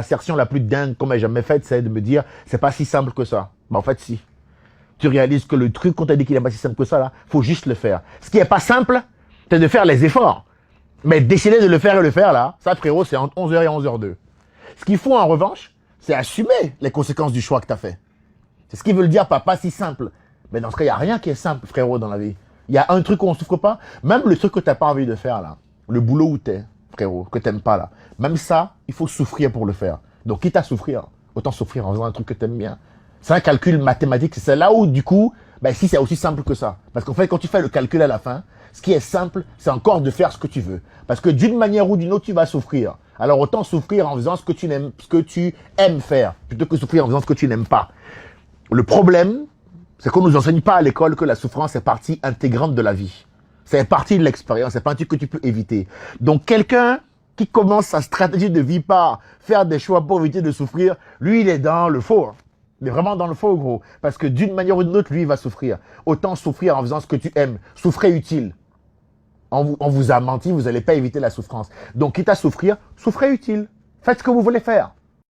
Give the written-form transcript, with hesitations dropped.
L'assertion la plus dingue qu'on m'ait jamais faite, c'est de me dire, c'est pas si simple que ça. Bah, en fait, si. Tu réalises que le truc qu'on t'a dit qu'il n'est pas si simple que ça, là, faut juste le faire. Ce qui est pas simple, c'est de faire les efforts. Mais décider de le faire et le faire, là, ça, frérot, c'est entre 11h et 11h02. Ce qu'il faut, en revanche, c'est assumer les conséquences du choix que tu as fait. C'est ce qui veut le dire, pas si simple. Mais dans ce cas, il n'y a rien qui est simple, frérot, dans la vie. Il y a un truc où on ne souffre pas, même le truc que tu n'as pas envie de faire, là. Le boulot où tu es, frérot, que tu n'aimes pas, là. Même ça, il faut souffrir pour le faire. Donc, quitte à souffrir, autant souffrir en faisant un truc que tu aimes bien. C'est un calcul mathématique, c'est là où, du coup, ben, si c'est aussi simple que ça. Parce qu'en fait, quand tu fais le calcul à la fin, ce qui est simple, c'est encore de faire ce que tu veux. Parce que d'une manière ou d'une autre, tu vas souffrir. Alors, autant souffrir en faisant ce que tu aimes faire, plutôt que souffrir en faisant ce que tu n'aimes pas. Le problème, c'est qu'on nous enseigne pas à l'école que la souffrance est partie intégrante de la vie. C'est partie de l'expérience, c'est pas un truc que tu peux éviter. Donc, quelqu'un qui commence sa stratégie de vie par faire des choix pour éviter de souffrir, lui, il est dans le faux. Il est vraiment dans le faux, gros. Parce que d'une manière ou d'une autre, lui, il va souffrir. Autant souffrir en faisant ce que tu aimes. Souffrez utile. On vous a menti, vous n'allez pas éviter la souffrance. Donc, quitte à souffrir, souffrez utile. Faites ce que vous voulez faire.